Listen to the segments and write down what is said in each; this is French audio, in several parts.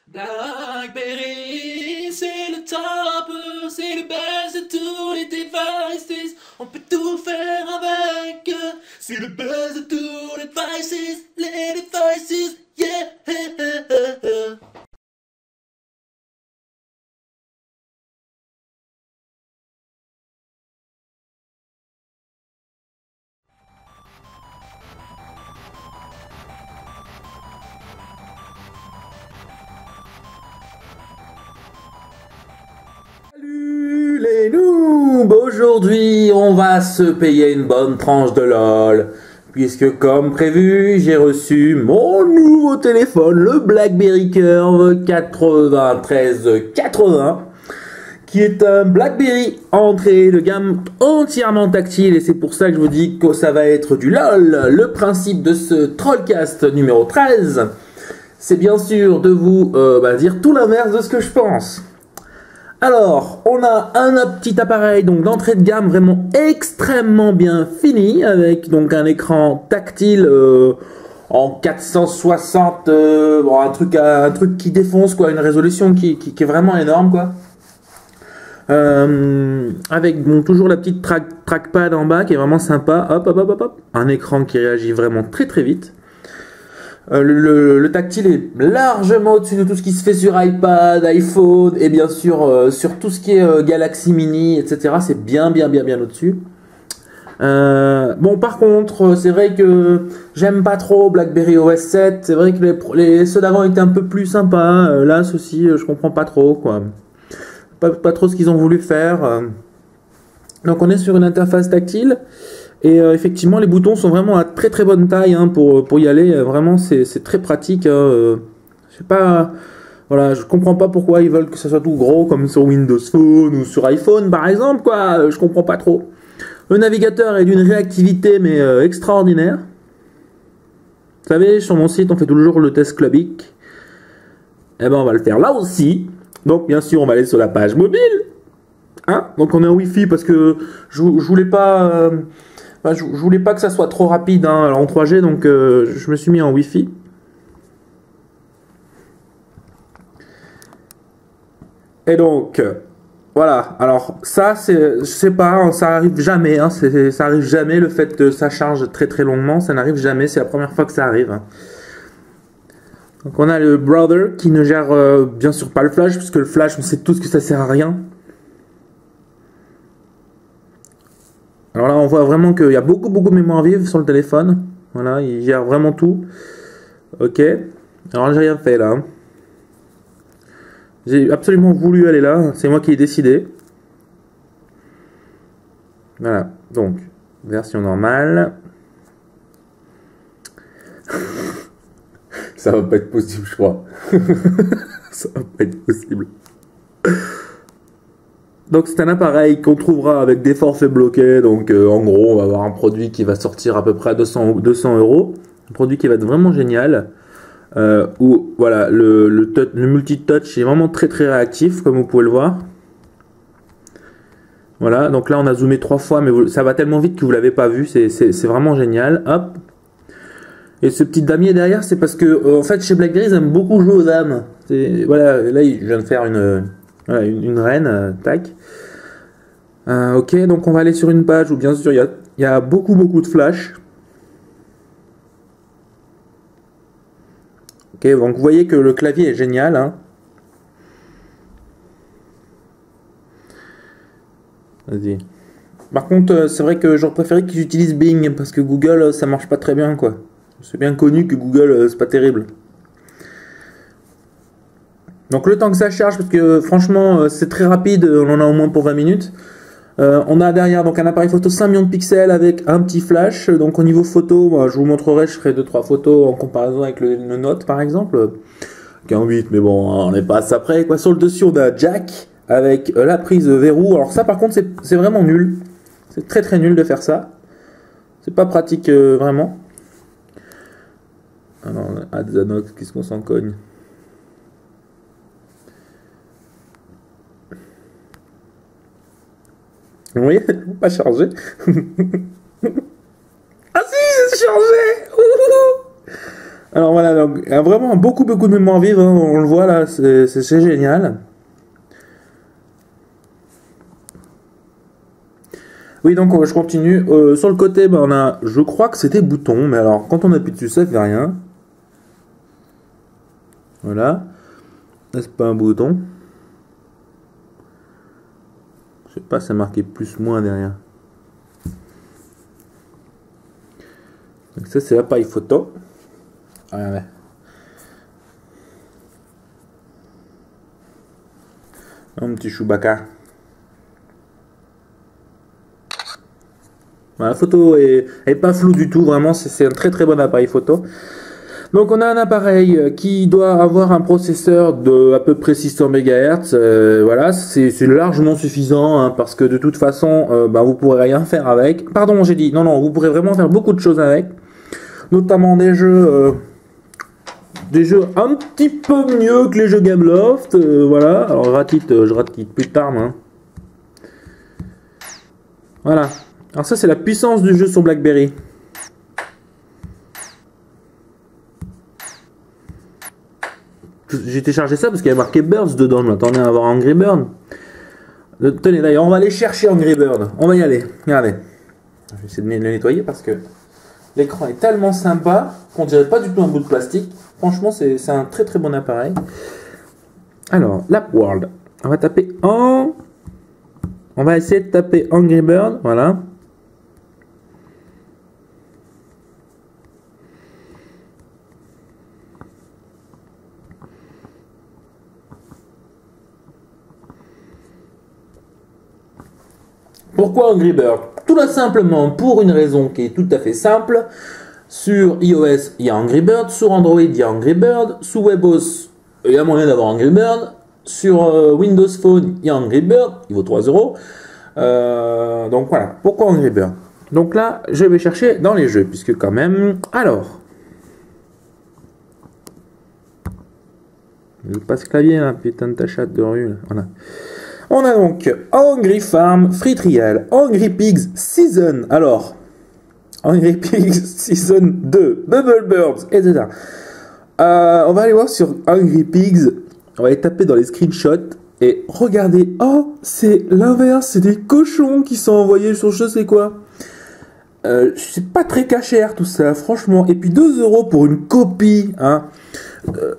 BlackBerry, c'est le top, c'est le best de tous les devices. On peut tout faire avec. C'est le best de tous les devices, yeah. Salut les noobs! Aujourd'hui, on va se payer une bonne tranche de LOL. Puisque comme prévu, j'ai reçu mon nouveau téléphone, le BlackBerry Curve 9380, qui est un BlackBerry entrée de gamme entièrement tactile, et c'est pour ça que je vous dis que ça va être du LOL. Le principe de ce Trollcast numéro 13, c'est bien sûr de vous dire tout l'inverse de ce que je pense. Alors, on a un petit appareil donc d'entrée de gamme vraiment extrêmement bien fini, avec donc un écran tactile en 460, bon, un truc qui défonce quoi, une résolution qui est vraiment énorme quoi. Avec bon, toujours la petite trackpad en bas qui est vraiment sympa, hop hop hop hop hop, un écran qui réagit vraiment très très vite. Le tactile est largement au-dessus de tout ce qui se fait sur iPad, iPhone et bien sûr sur tout ce qui est Galaxy Mini, etc. C'est bien au-dessus. Bon, par contre, c'est vrai que j'aime pas trop BlackBerry OS 7. C'est vrai que ceux d'avant étaient un peu plus sympas. Là, ceux-ci, je comprends pas trop, quoi. Pas trop ce qu'ils ont voulu faire. Donc, on est sur une interface tactile. Et effectivement, les boutons sont vraiment à très très bonne taille hein, pour y aller. Vraiment, c'est très pratique. Je sais pas, voilà, je comprends pas pourquoi ils veulent que ça soit tout gros comme sur Windows Phone ou sur iPhone par exemple. Quoi, je comprends pas trop. Le navigateur est d'une réactivité mais extraordinaire. Vous savez, sur mon site, on fait toujours le test Clubic. Eh ben, on va le faire là aussi. Donc, bien sûr, on va aller sur la page mobile. Hein, donc, on est en Wi-Fi parce que je voulais pas. Je voulais pas que ça soit trop rapide hein, en 3G, donc je me suis mis en Wi-Fi. Et donc, voilà. Alors ça, je sais pas, hein, ça arrive jamais. Hein, ça arrive jamais le fait que ça charge très très longuement. Ça n'arrive jamais. C'est la première fois que ça arrive. Donc on a le Brother qui ne gère bien sûr pas le flash, puisque le flash, on sait tous que ça sert à rien. Alors là, on voit vraiment qu'il y a beaucoup de mémoire vive sur le téléphone. Voilà, il gère vraiment tout. Ok. Alors là, j'ai rien fait là. Hein. J'ai absolument voulu aller là. C'est moi qui ai décidé. Voilà. Donc, version normale. Ça va pas être possible, je crois. Ça va pas être possible. Donc c'est un appareil qu'on trouvera avec des forfaits bloqués, donc en gros on va avoir un produit qui va sortir à peu près à 200 €, un produit qui va être vraiment génial, où voilà, le multi-touch est vraiment très très réactif comme vous pouvez le voir. Voilà, donc là on a zoomé 3 fois mais ça va tellement vite que vous l'avez pas vu, c'est vraiment génial, hop. Et ce petit damier derrière c'est parce que en fait chez BlackBerry ils aiment beaucoup jouer aux dames. Voilà, là je viens de faire une reine, tac. Ok, donc on va aller sur une page où bien sûr il y a beaucoup de flash. Ok, donc vous voyez que le clavier est génial. Hein. Vas-y. Par contre, c'est vrai que j'aurais préféré qu'ils utilisent Bing parce que Google ça marche pas très bien quoi. C'est bien connu que Google c'est pas terrible. Donc le temps que ça charge, parce que franchement c'est très rapide, on en a au moins pour 20 minutes. On a derrière donc un appareil photo 5 millions de pixels avec un petit flash. Donc au niveau photo, moi, je vous montrerai, je ferai 2-3 photos en comparaison avec le Note par exemple. Qu'un 8, mais bon, on n'est pas à ça près. Quoi. Sur le dessus, on a jack avec la prise verrou. Alors ça par contre, c'est vraiment nul. C'est très très nul de faire ça. C'est pas pratique vraiment. Alors, Adzanox, qu'est-ce qu'on s'en cogne? Oui, pas chargé. Ah si, c'est chargé. Alors voilà, donc, vraiment beaucoup de mémoire vive, hein, on le voit là, c'est génial. Oui, donc je continue. Sur le côté, ben, on a, je crois que c'était bouton, mais alors quand on appuie dessus, ça fait rien. Voilà. Là, c'est pas un bouton. Je sais pas, c'est marqué plus moins derrière. Donc ça, c'est l'appareil photo. Ouais. Un petit Chewbacca. La photo est pas floue du tout, vraiment, c'est un très très bon appareil photo. Donc on a un appareil qui doit avoir un processeur de à peu près 600 MHz, voilà, c'est largement suffisant, hein, parce que de toute façon, vous pourrez rien faire avec. Pardon, j'ai dit, non, vous pourrez vraiment faire beaucoup de choses avec, notamment des jeux un petit peu mieux que les jeux Gameloft, voilà. Alors je ratite plus tard, hein. Voilà. Alors ça c'est la puissance du jeu sur BlackBerry. J'ai téléchargé ça parce qu'il y a marqué Birds dedans, je m'attendais à avoir Angry Bird. Tenez d'ailleurs, on va aller chercher Angry Bird. On va y aller. Regardez. Je vais essayer de le nettoyer parce que l'écran est tellement sympa qu'on dirait pas du tout un bout de plastique. Franchement, c'est un très très bon appareil. Alors, l'App World. On va taper On va essayer de taper Angry Bird. Voilà. Pourquoi Angry Bird? Tout simplement pour une raison qui est tout à fait simple. Sur iOS, il y a Angry Bird. Sur Android, il y a Angry Bird. Sous WebOS, il y a moyen d'avoir Angry Bird. Sur Windows Phone, il y a Angry Bird. Il vaut 3 euros. Donc voilà. Pourquoi Angry Bird? Donc là, je vais chercher dans les jeux, puisque quand même... Alors... Je passe clavier là, putain de ta chatte de rue. Là. Voilà. On a donc Angry Farm, Free Trial, Angry Pigs Season, alors, Angry Pigs Season 2, Bubble Birds, etc. On va aller voir sur Angry Pigs, on va aller taper dans les screenshots, et regardez, oh, c'est l'inverse, c'est des cochons qui sont envoyés sur je sais quoi. C'est pas très cher tout ça, franchement, et puis 2 euros pour une copie, hein.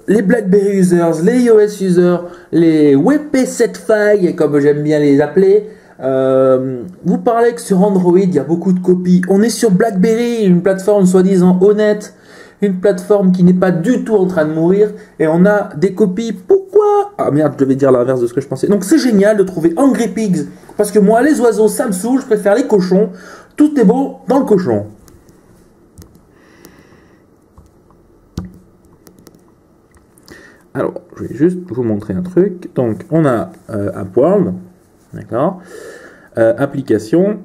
Les BlackBerry users, les iOS users, les WP7Fi, comme j'aime bien les appeler, vous parlez que sur Android, il y a beaucoup de copies. On est sur BlackBerry, une plateforme soi-disant honnête, une plateforme qui n'est pas du tout en train de mourir, et on a des copies. Pourquoi? Ah merde, je devais dire l'inverse de ce que je pensais. Donc c'est génial de trouver Angry Pigs, parce que moi, les oiseaux, ça me saoule, je préfère les cochons. Tout est beau dans le cochon. Alors, je vais juste vous montrer un truc. Donc, on a App World, d'accord, application.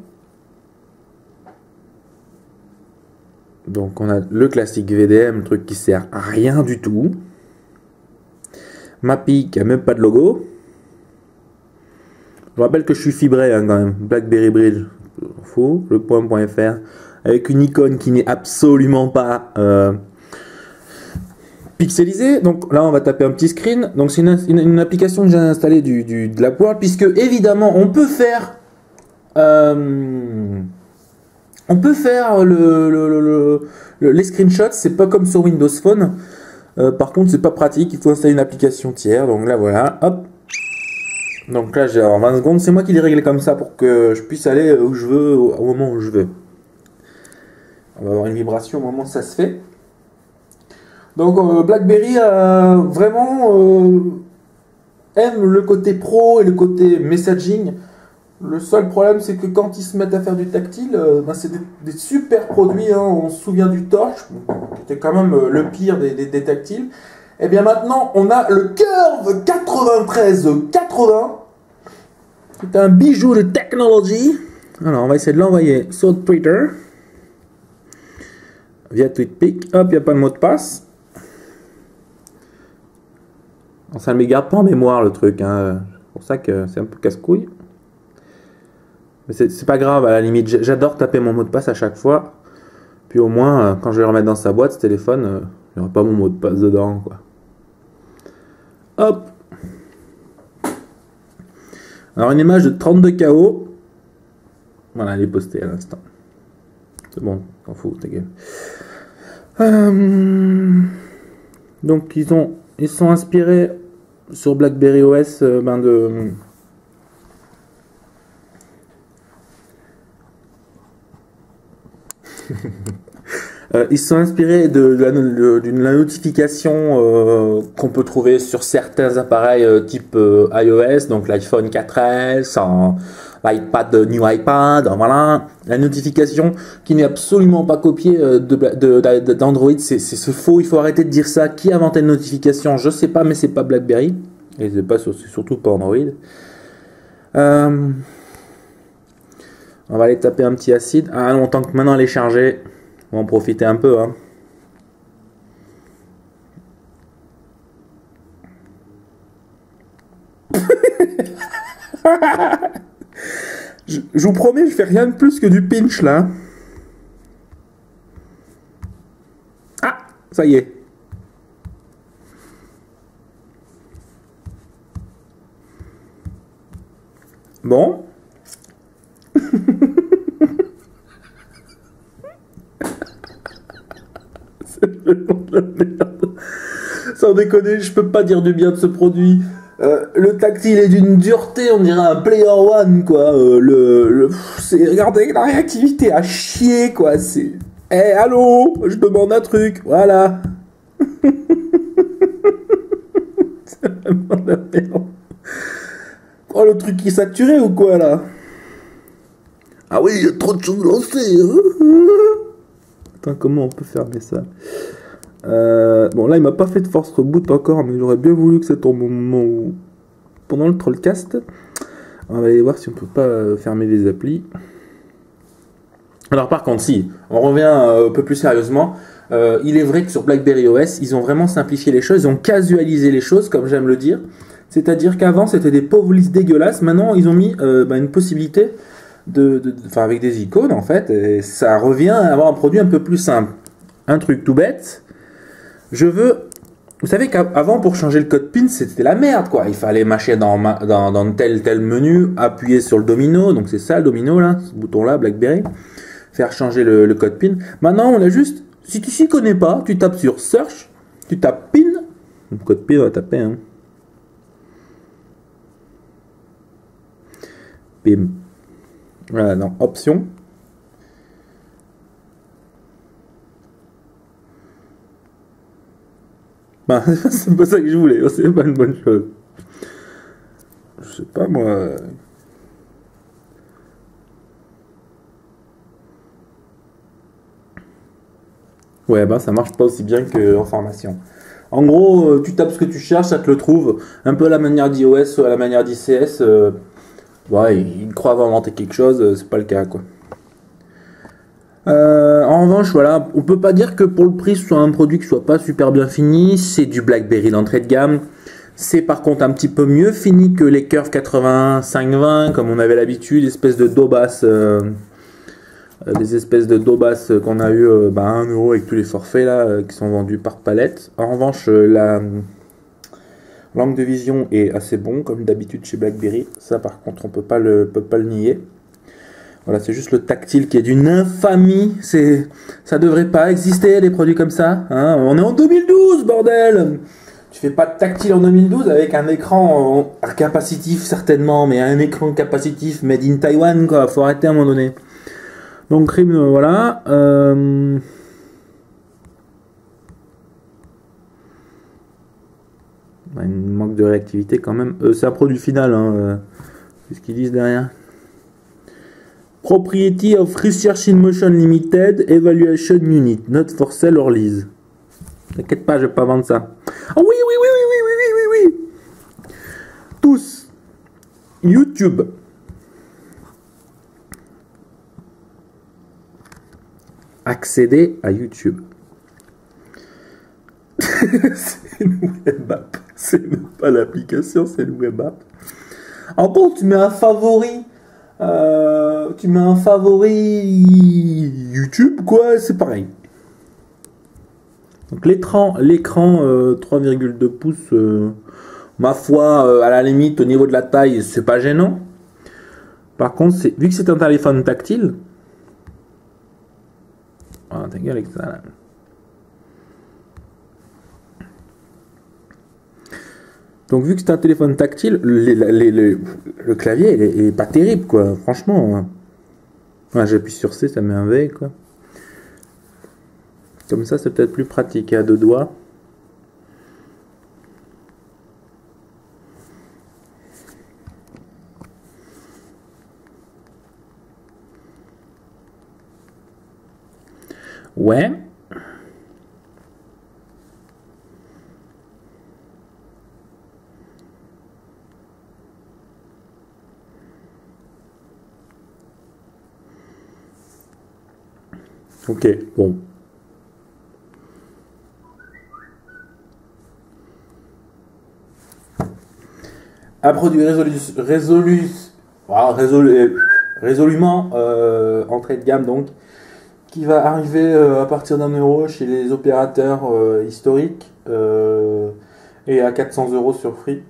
Donc, on a le classique VDM, le truc qui sert à rien du tout. Mappy, qui a même pas de logo. Je rappelle que je suis fibré hein, quand même. BlackBerry Bridge, faux. Le point.fr, avec une icône qui n'est absolument pas... pixelisé, donc là on va taper un petit screen, donc c'est une application que j'ai installée de l'App World, puisque évidemment on peut faire les screenshots, c'est pas comme sur Windows Phone, par contre c'est pas pratique, il faut installer une application tiers, donc là voilà, hop, donc là j'ai en 20 secondes, c'est moi qui l'ai réglé comme ça pour que je puisse aller où je veux, au moment où je veux. On va avoir une vibration au moment où ça se fait. Donc BlackBerry vraiment aime le côté pro et le côté messaging. Le seul problème c'est que quand ils se mettent à faire du tactile, c'est des super produits, hein. On se souvient du Torch, qui était quand même le pire des tactiles. Et bien maintenant on a le Curve 9380. C'est un bijou de technologie. Alors on va essayer de l'envoyer sur Twitter. Via TweetPic. Hop, il n'y a pas de mot de passe. Ça ne me garde pas en mémoire le truc, hein. C'est pour ça que c'est un peu casse-couille. Mais c'est pas grave, à la limite. J'adore taper mon mot de passe à chaque fois. Puis au moins, quand je vais le remettre dans sa boîte, ce téléphone, Il n'y aura pas mon mot de passe dedans, quoi. Hop. Alors une image de 32 KO. Voilà, elle est postée à l'instant. C'est bon, t'en fous, ta gueule. Donc ils sont inspirés sur BlackBerry OS ils sont inspirés de la notification qu'on peut trouver sur certains appareils type iOS, donc l'iPhone 4S, l'iPad, New iPad, voilà. La notification qui n'est absolument pas copiée d'Android, c'est faux, il faut arrêter de dire ça. Qui a inventé une notification? Je sais pas, mais c'est pas BlackBerry, et c'est surtout pas Android. On va aller taper un petit acide. Ah non, tant que maintenant elle est chargée, on va en profiter un peu, hein. Je vous promets, je fais rien de plus que du pinch là. Ah, ça y est. Bon. C'est vraiment de la merde. Sans déconner, je peux pas dire du bien de ce produit. Le tactile est d'une dureté, on dirait un Player One, quoi. Regardez, la réactivité à chier, quoi. C'est... Eh, allô, je demande un truc, voilà. C'est vraiment de la merde. Oh, le truc qui est saturé ou quoi, là? Ah oui, il y a trop de choses lancées. Attends, comment on peut fermer ça? Bon, là, il m'a pas fait de force reboot encore, mais j'aurais bien voulu que ça tombe au moment où... Pendant le trollcast. On va aller voir si on peut pas fermer les applis. Alors, par contre, si, on revient un peu plus sérieusement. Il est vrai que sur BlackBerry OS, ils ont vraiment simplifié les choses, ils ont casualisé les choses, comme j'aime le dire. C'est-à-dire qu'avant, c'était des pauvres listes dégueulasses. Maintenant, ils ont mis une possibilité avec des icônes, en fait. Et ça revient à avoir un produit un peu plus simple. Un truc tout bête. Vous savez qu'avant, pour changer le code PIN, c'était la merde, quoi. Il fallait mâcher dans tel menu, appuyer sur le domino. Donc, c'est ça, le domino, là, ce bouton-là, BlackBerry. Faire changer le code PIN. Maintenant, on a juste... Si tu s'y connais pas, tu tapes sur Search, tu tapes PIN. Le code PIN, on va taper, hein. PIN. Voilà, dans Options. Ben, c'est pas ça que je voulais, c'est pas une bonne chose. Je sais pas, moi... Ouais, ben ça marche pas aussi bien qu'en formation. En gros, tu tapes ce que tu cherches, ça te le trouve. Un peu à la manière d'iOS ou à la manière d'ICS. Ouais, ils croient avoir inventé quelque chose, c'est pas le cas, quoi. En revanche, voilà, on peut pas dire que pour le prix ce soit un produit qui soit pas super bien fini. C'est du BlackBerry d'entrée de gamme. C'est par contre un petit peu mieux fini que les Curve 8520, comme on avait l'habitude, des espèces de dobas qu'on a eu à 1 € avec tous les forfaits là qui sont vendus par palette. En revanche, la langue de vision est assez bon comme d'habitude chez BlackBerry. Ça par contre on peut pas le nier. Voilà, c'est juste le tactile qui est d'une infamie. Ça devrait pas exister des produits comme ça, hein. On est en 2012, bordel. Tu fais pas de tactile en 2012 avec un écran capacitif certainement, mais un écran capacitif made in Taiwan, quoi. Faut arrêter à un moment donné. Donc voilà. Un manque de réactivité quand même. C'est un produit final, hein. C'est ce qu'ils disent derrière. Propriety of Research in Motion Limited, Evaluation Unit, not for sale or lease. T'inquiète pas, je vais pas vendre ça. Oh oui. Tous. YouTube. Accéder à YouTube. C'est une web app. C'est même pas l'application, c'est une web app. En bon, tu mets un favori. YouTube, quoi, c'est pareil. Donc l'écran 3,2 pouces, ma foi, à la limite, au niveau de la taille, c'est pas gênant. Par contre, vu que c'est un téléphone tactile, ah, ta gueule avec ça là. Donc vu que c'est un téléphone tactile, le clavier il est pas terrible quoi, franchement. Ouais, j'appuie sur C, ça met un V quoi. Comme ça c'est peut-être plus pratique à 2 doigts. Ouais. Ok, bon. Un produit résolument entrée de gamme donc, qui va arriver à partir d'1 € chez les opérateurs historiques et à 400 € sur Free.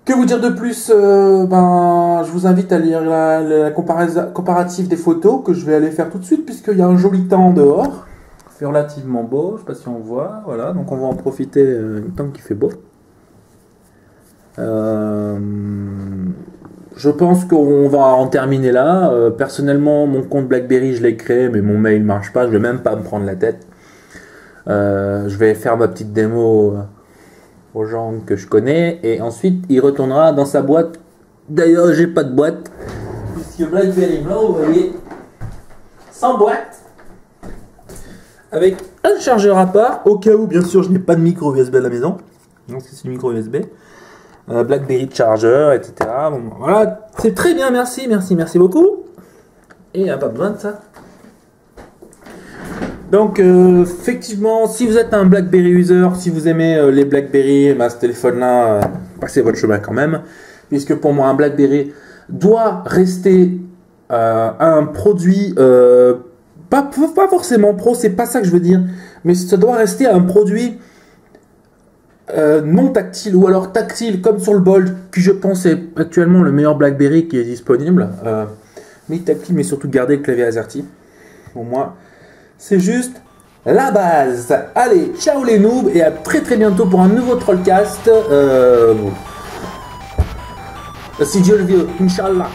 Que vous dire de plus? Je vous invite à lire la comparative des photos que je vais aller faire tout de suite puisqu'il y a un joli temps dehors. C'est relativement beau, je sais pas si on voit. Voilà, donc on va en profiter tant qu'il fait beau. Je pense qu'on va en terminer là. Personnellement, mon compte BlackBerry, je l'ai créé, mais mon mail marche pas. Je vais même pas me prendre la tête. Je vais faire ma petite démo aux gens que je connais et ensuite il retournera dans sa boîte. D'ailleurs j'ai pas de boîte puisque BlackBerry blanc, vous voyez, sans boîte, avec un chargeur à part au cas où bien sûr je n'ai pas de micro USB à la maison, donc c'est le micro USB, BlackBerry Charger, etc. Bon, voilà, c'est très bien, merci beaucoup. Et il n'y a pas besoin de ça. Donc effectivement, si vous êtes un BlackBerry user, si vous aimez les BlackBerry, ce téléphone-là, passez votre chemin quand même, puisque pour moi un BlackBerry doit rester un produit, pas forcément pro, c'est pas ça que je veux dire, mais ça doit rester un produit non tactile ou alors tactile comme sur le Bold, qui je pense est actuellement le meilleur BlackBerry qui est disponible, mais tactile, mais surtout garder le clavier AZERTY. Pour moi, c'est juste la base. Allez, ciao les noobs et à très bientôt pour un nouveau Trollcast. Si Dieu le veut, Inch'Allah.